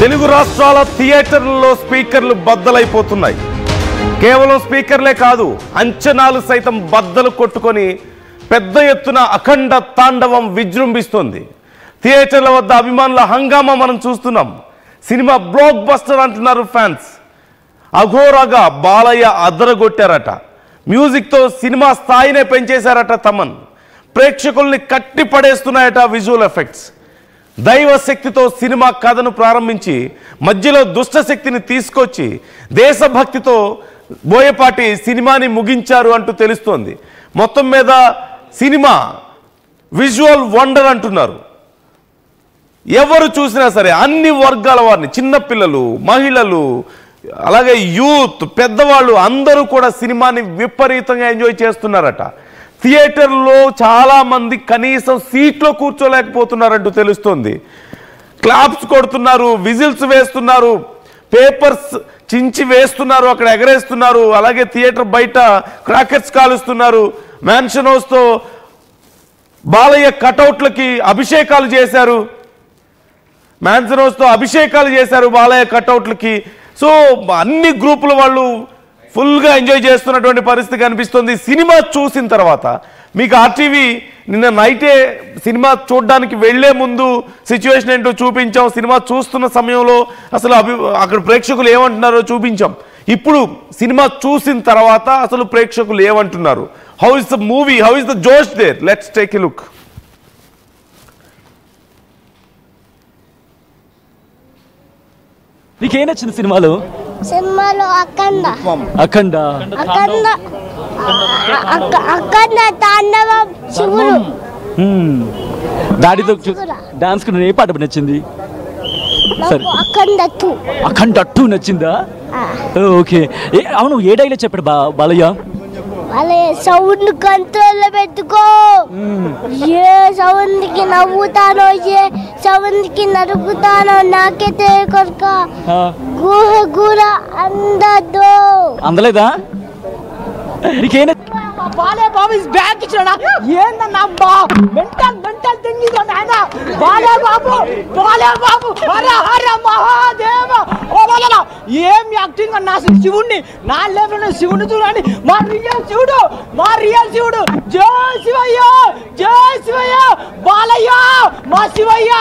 తెలుగు రాష్ట్రాల థియేటర్లలో స్పీకర్లు బద్దలైపోతున్నాయి. కేవలం స్పీకర్లే కాదు, అంచనాలు సైతం బద్దలు కొట్టుకొని పెద్ద ఎత్తున అఖండ తాండవం విజృంభిస్తోంది. థియేటర్ల వద్ద అభిమానుల హంగామా మనం చూస్తున్నాం. సినిమా బ్లాక్ బస్టర్ అంటున్నారు ఫ్యాన్స్. అఘోరాగా బాలయ్య అదరగొట్టారట. మ్యూజిక్తో సినిమా స్థాయినే పెంచేశారట తమన్. ప్రేక్షకుల్ని కట్టి పడేస్తున్నాయట విజువల్ ఎఫెక్ట్స్. దైవ శక్తితో సినిమా కథను ప్రారంభించి మధ్యలో దుష్ట శక్తిని తీసుకొచ్చి దేశభక్తితో బోయపాటి సినిమాని ముగించారు అంటూ తెలుస్తోంది. మొత్తం మీద సినిమా విజువల్ వండర్ అంటున్నారు. ఎవరు చూసినా సరే అన్ని వర్గాల వారిని, చిన్నపిల్లలు, మహిళలు, అలాగే యూత్, పెద్దవాళ్ళు అందరూ కూడా సినిమాని విపరీతంగా ఎంజాయ్ చేస్తున్నారట. థియేటర్లో చాలామంది కనీసం సీట్లో కూర్చోలేకపోతున్నారంటూ తెలుస్తోంది. క్లాప్స్ కొడుతున్నారు, విజిల్స్ వేస్తున్నారు, పేపర్స్ చించి వేస్తున్నారు, అక్కడ ఎగరేస్తున్నారు. అలాగే థియేటర్ బయట క్రాకర్స్ కాలుస్తున్నారు. మ్యాన్షన్ హౌస్తో బాలయ్య కటౌట్లకి అభిషేకాలు చేశారు. మ్యాన్షన్ హౌస్తో అభిషేకాలు చేశారు బాలయ్య కటౌట్లకి. సో అన్ని గ్రూపుల వాళ్ళు ఫుల్గా ఎంజాయ్ చేస్తున్నటువంటి పరిస్థితి కనిపిస్తుంది. సినిమా చూసిన తర్వాత మీకు ఆర్టీవీ నిన్న నైటే సినిమా చూడడానికి వెళ్లే ముందు సిచ్యువేషన్ ఏంటో చూపించాం. సినిమా చూస్తున్న సమయంలో అసలు అక్కడ ప్రేక్షకులు ఏమంటున్నారో చూపించాం. ఇప్పుడు సినిమా చూసిన తర్వాత అసలు ప్రేక్షకులు ఏమంటున్నారు, how is the movie, how is the josh there, let's take a look. నీకేం నచ్చింది సినిమాలో? అఖండ తాండవం శివుడు. దాడితో డాన్స్ ఏ పాట నచ్చింది? అఖండ 2 నచ్చిందా? ఓకే. అవును, ఏ డైలాగ్ చెప్పాడు బాలయ్య? సౌండ్ కంట్రోల్ పెట్టుకో, ఏ సౌండ్ కి నవ్వుతానో ఏ సౌండ్ కి నరుకుతానో నాకే తెలియక గుహ గుర అందలేదా? నీకేం బాలే బాబు ఇస్ బ్యాక్ ఇచ్చాడా? ఏందన్నా మెంటల్ థింగ్ ఇది నాయనా. బాలే బాబు హర హర మహాదేవ. ఓ బాలలా ఏం యాక్టింగ్ అన్నా. శివుణ్ణి నా లెవెల్ శివుని చూడండి, మా రియల్ శివుడు. జై శివయ్య, జై శివయ్య. బాలయ్య మా శివయ్య,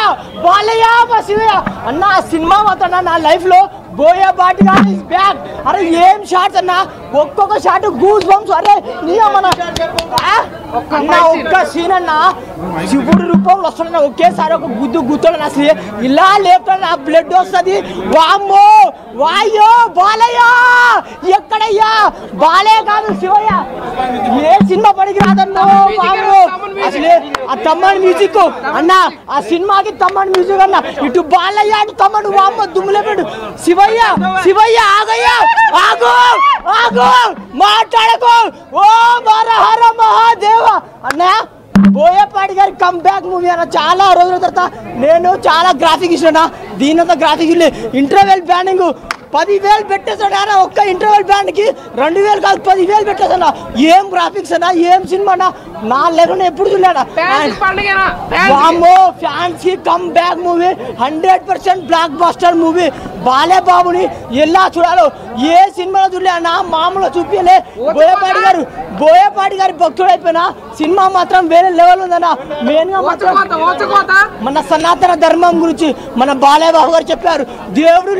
బాలయ్య మా శివయ్య అన్న. సినిమా మాత్రం నా లైఫ్ లో బోయపాటి గారు ఇస్ బ్యాక్. అరే ఏం షాట్స్ అన్నా, ఒక్కొక్క షాట్ గూస్ బంప్స్. అరే ఒక్క సీన్ అన్నా శివుడు రూపంలో వస్తున్నా, ఒకేసారి ఒక గుద్దుడు నా ఇలా లేపుతాడు, నా బ్లడ్ వస్తుంది. వామ్మో వాయ్యో బాలయ్య ఎక్కడయ్యా? బాలయ్య కాదు శివయ్య. ఏ సినిమా పనికి రాదన్నో వామ్మో. అసలే ఆ తమ్మని మ్యూజిక్ అన్నా, ఆ సినిమాకి తమ్మని మ్యూజిక్ అన్నా. ఇటు బాలయ్య అటు తమ్మడు, వామ్మో దుమ్ములేపాడు. శివయ్య ఆగయ్యా, ఆగు మాట్లాడకు. ఓ హర మహాదేవ అన్నా. బోయపాటి గారి కమ్ బ్యాక్ మూవీ అన్న. చాలా రోజుల తర్వాత నేను చాలా గ్రాఫిక్ ఇస్తున్నా. దీనంతా గ్రాఫిక్ ఇంటర్వెల్ బ్యాండింగ్ 10,000 పెట్టేసాడు అన్న. ఒక్క ఇంటర్వెల్ బ్యాండ్ కి 2,000 కాదు 10,000 పెట్టేసాడు. ఏం గ్రాఫిక్స్ అన్నా, ఏం సినిమా అన్నా. నా లెవెల్ ఎప్పుడు చూడలేడా. వామ్మో ఫ్యాన్స్ కి come back movie, 100% block buster movie. బాలే బాబుని ఎలా చూడాలో ఏ సినిమాలో చూడలే అన్న, మామూలుగా చూపించలే. బోయపాటి గారి భక్తుడు అయిపోయినా సినిమా మాత్రం వేరే లెవెల్ ఉందన్న. మెయిన్ గా మాత్రం మన సనాతన ధర్మం గురించి మన బాలయ్య బాబు గారు చెప్పారు. దేవుడు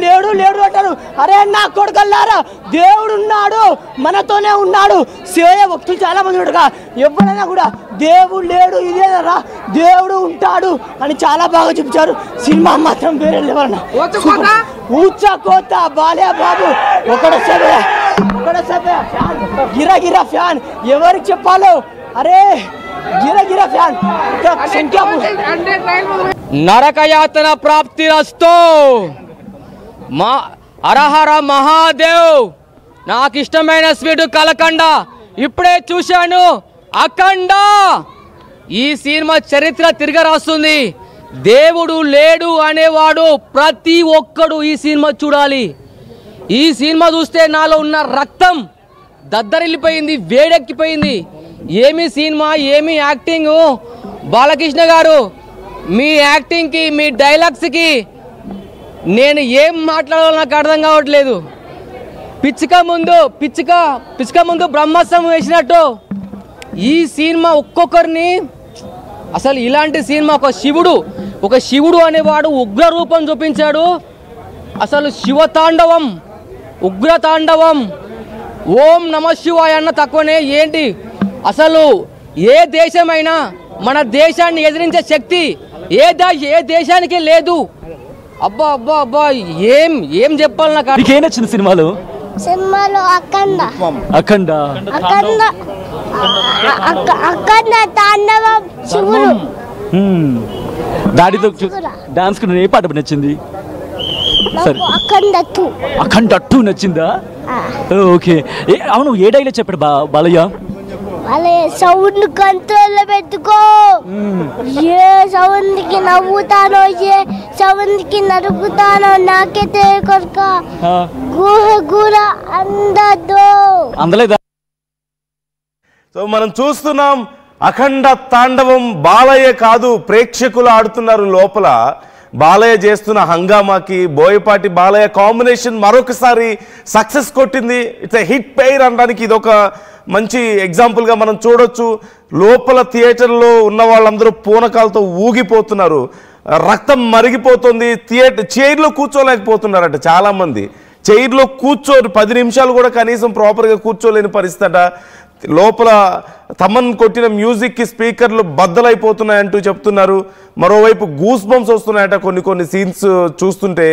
లేడు అంటారు. అరే నా కొడుకల్లారా, దేవుడు ఉన్నాడు, మనతోనే ఉన్నాడు. శివయ్య భక్తులు చాలా మంది ఉంటారుగా, ఎవరైనా కూడా దేవుడు లేడు ఇదేనరా, దేవుడు ఉంటాడు అని చాలా బాగా చూపించారు. సినిమా మాత్రం వేరే లెవెల్ అన్న. ఊచకోత బాలయ్య బాబు ఒకటే గిరా ఫ్యాన్. ఎవరికి చెప్పాలో, అరే గిరా ఫ్యాన్. నరకయాతన ప్రాప్తిరస్తో. మా హరహర మహాదేవ్. నాకు ఇష్టమైన స్వీట్ కలకండ. ఇప్పుడే చూశాను అఖండ. ఈ సినిమా చరిత్ర తిరగరాస్తుంది. దేవుడు లేడు అనేవాడు ప్రతి ఒక్కడు ఈ సినిమా చూడాలి. ఈ సినిమా చూస్తే నాలో ఉన్న రక్తం దద్దరిల్లిపోయింది, వేడెక్కిపోయింది. ఏమి సినిమా, ఏమి యాక్టింగ్. బాలకృష్ణ గారు మీ యాక్టింగ్ కి, మీ డైలాగ్స్ కి నేను ఏం మాట్లాడాలో నాకు అర్థం కావట్లేదు. పిచ్చుక ముందు బ్రహ్మాస్త్రం వేసినట్టు ఈ సినిమా ఒక్కొక్కరిని అసలు ఇలాంటి సినిమా ఒక శివుడు అనేవాడు ఉగ్ర రూపం చూపించాడు. అసలు శివతాండవం, ఉగ్రతాండవం, ఓం నమ శివాయ అన్న తక్కువనే. ఏంటి అసలు ఏ దేశమైనా మన దేశాన్ని ఎదిరించే శక్తి ఏ దేశానికి లేదు. అబ్బా అబ్బా అబ్బా ఏం చెప్పాలి నాకు. నీకేం నచ్చింది సినిమాలో? అఖండ తాండవం శివుడు. దాడితో డాన్స్ కూడా ఏ పాట నచ్చింది? సరే, అఖండ 2 నచ్చిందా? ఓకే. అవును, ఏ డైలాగ్ చెప్పాడు బాలయ్య? సౌండ్ కంట్రోల్ లో పెట్టుకో. ఏ సౌండ్ కి నవ్వుతానో ఏ సౌండ్ కి నరుకుతానో నాకే తెలియక గుహ అందలేదా? సో మనం చూస్తున్నాం అఖండ తాండవం. బాలయ్య కాదు, ప్రేక్షకులు ఆడుతున్నారు లోపల. బాలయ్య చేస్తున్న హంగామాకి బోయపాటి బాలయ్య కాంబినేషన్ మరొకసారి సక్సెస్ కొట్టింది. ఇట్స్ ఎ హిట్ పెయిర్ అనడానికి ఇదొక మంచి ఎగ్జాంపుల్గా మనం చూడొచ్చు. లోపల థియేటర్లో ఉన్న వాళ్ళందరూ పూనకాలతో ఊగిపోతున్నారు, రక్తం మరిగిపోతుంది. చైర్లో కూర్చోలేకపోతున్నారట చాలామంది. చైర్లో 10 నిమిషాలు కూడా కనీసం ప్రాపర్గా కూర్చోలేని పరిస్థితి అట. లోపల తమన్ కొట్టిన మ్యూజిక్కి స్పీకర్లు బద్దలైపోతున్నాయంటూ చెప్తున్నారు. మరోవైపు గూస్ బంప్స్ వస్తున్నాయట కొన్ని సీన్స్ చూస్తుంటే.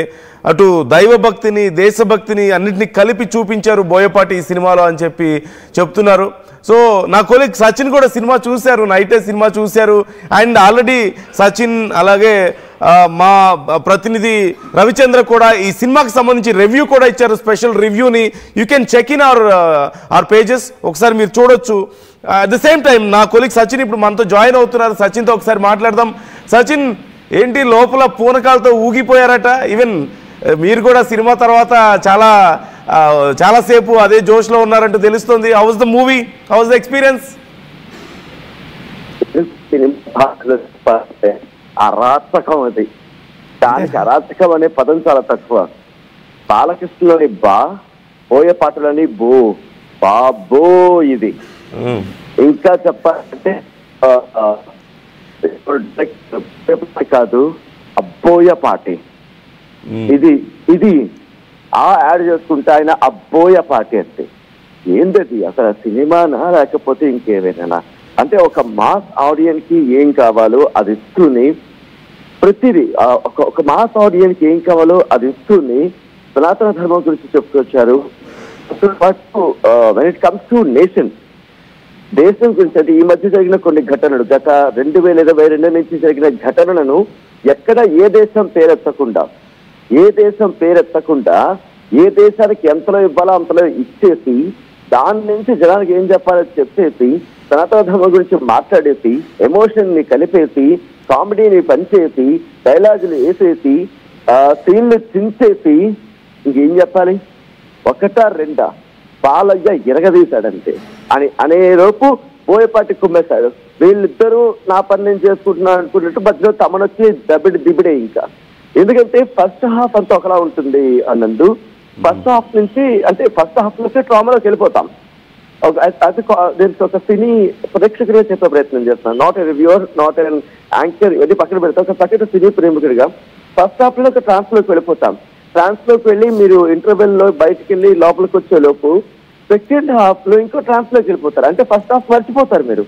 అటు దైవభక్తిని, దేశభక్తిని అన్నింటినీ కలిపి చూపించారు బోయపాటి ఈ సినిమాలో అని చెప్పి చెప్తున్నారు. సో నా కొలీగ్ సచిన్ కూడా సినిమా చూశారు, నైటే సినిమా చూశారు. అండ్ ఆల్రెడీ సచిన్ అలాగే మా ప్రతినిధి రవిచంద్ర కూడా ఈ సినిమాకి సంబంధించి రివ్యూ కూడా ఇచ్చారు, స్పెషల్ రివ్యూని. You can check in our pages, ఒకసారి మీరు చూడొచ్చు. అట్ ద సేమ్ టైం నా కొలీగ్ సచిన్ ఇప్పుడు మనతో జాయిన్ అవుతున్నారు. సచిన్తో ఒకసారి మాట్లాడదాం. సచిన్, ఏంటి లోపల పూనకాలతో ఊగిపోయారట? ఈవెన్ మీరు కూడా సినిమా తర్వాత చాలాసేపు అదే జోష్లో ఉన్నారంటూ తెలుస్తుంది. How was the movie? How was the experience? అరాచకం. అది దానికి అరాచకం అనే పదం చాలా తక్కువ. బాలకృష్ణలోని బోయపాటలోని బాబో ఇది. ఇంకా చెప్పాలంటే కాదు, అబ్బోయపాటి. ఇది యాడ్ చేసుకుంటే ఆయన అబ్బోయపాటి అంటే ఏంటది? అసలు సినిమానా లేకపోతే ఇంకేమైనా? అంటే ఒక మాస్ ఆడియన్స్ కి ఏం కావాలో అది ఇస్తూనే, ప్రతిదీ ఒక మాస్ ఆడియన్స్ కి ఏం కావాలో అది ఇస్తూనే సనాతన ధర్మం గురించి చెప్పుకొచ్చారు. When it comes to nation, దేశం గురించి అంటే ఈ మధ్య జరిగిన కొన్ని ఘటనలు, గత 2022 నుంచి జరిగిన ఘటనలను ఎక్కడ ఏ దేశం పేరెత్తకుండా ఏ దేశానికి ఎంతలో ఇవ్వాలో అంతలో ఇచ్చేసి, దాని నుంచి జనానికి ఏం చెప్పాలో చెప్పేసి, సనాతన ధర్మం గురించి మాట్లాడేసి, ఎమోషన్ ని కలిపేసి, కామెడీని పంచేసి, డైలాగులు వేసేసి, సీన్లు చించేసి, ఇంకేం చెప్పాలి? 1-2 బాలయ్య ఎరగదీశాడంతే అనేలోపు బోయపాటి కుమ్మేశాడు. వీళ్ళిద్దరూ నా పని నేను చేసుకుంటున్నాను అనుకున్నట్టు మధ్యలో తమనొచ్చి దిబిడే. ఇంకా ఎందుకంటే ఫస్ట్ హాఫ్ అంతా ఒకలా ఉంటుంది అన్నందు. ఫస్ట్ హాఫ్ నుంచి ట్రామాలోకి వెళ్ళిపోతాం. అది నేను ఒక సినీ ప్రేక్షకుడిగా చెప్పే ప్రయత్నం చేస్తున్నాను. Not a reviewer, not an anchor, ఇది పక్కన పెడతాం. ఒక చక్కటి సినీ ప్రేమికుడిగా ఫస్ట్ హాఫ్ లో ఒక ట్రాన్స్లోకి వెళ్ళిపోతాం. ట్రాన్స్లోకి వెళ్ళి మీరు ఇంటర్వెల్ లో బయటకు వెళ్ళి లోపలికి వచ్చే లోపు సెకండ్ హాఫ్ లో ఇంకో ట్రాన్స్లోకి వెళ్ళిపోతారు. అంటే ఫస్ట్ హాఫ్ మర్చిపోతారు మీరు.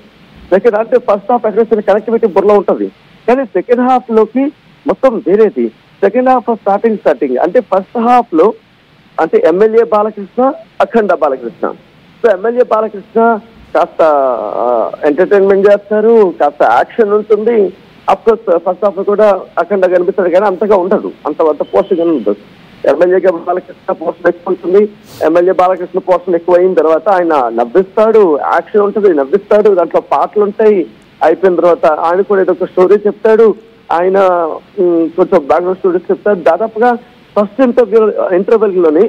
అంటే ఫస్ట్ హాఫ్ ఎక్కడ కనెక్టివిటీ బుర్రలో ఉంటుంది, కానీ సెకండ్ హాఫ్ లోకి మొత్తం వేరేది. సెకండ్ హాఫ్ స్టార్టింగ్ అంటే ఫస్ట్ హాఫ్ లో అంటే ఎమ్మెల్యే బాలకృష్ణ, అఖండ బాలకృష్ణ. సో ఎమ్మెల్యే బాలకృష్ణ కాస్త ఎంటర్టైన్మెంట్ చేస్తారు, కాస్త యాక్షన్ ఉంటుంది. అఫ్కోర్స్ ఫస్ట్ హాఫ్ లో కూడా అఖండ కనిపిస్తాడు, కానీ అంతగా ఉండదు, అంత పోస్ట్గా ఉండదు. ఎమ్మెల్యేగా బాలకృష్ణ పోర్షన్ ఎక్కువ ఉంటుంది. ఎమ్మెల్యే బాలకృష్ణ పోర్షన్ ఎక్కువ అయిన తర్వాత ఆయన నవ్విస్తాడు, యాక్షన్ ఉంటుంది, నవ్విస్తాడు, దాంట్లో పాటలు ఉంటాయి. అయిపోయిన తర్వాత ఆయన కూడా ఏదో ఒక స్టోరీ చెప్తాడు, ఆయన కొంచెం బ్యాక్గ్రౌండ్ స్టోరీస్ చెప్తాడు. దాదాపుగా ఫస్ట్ ఇంటర్వెల్ లోని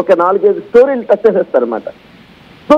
ఒక 4-5 స్టోరీలు టచ్ చేసేస్తారు అనమాట. సో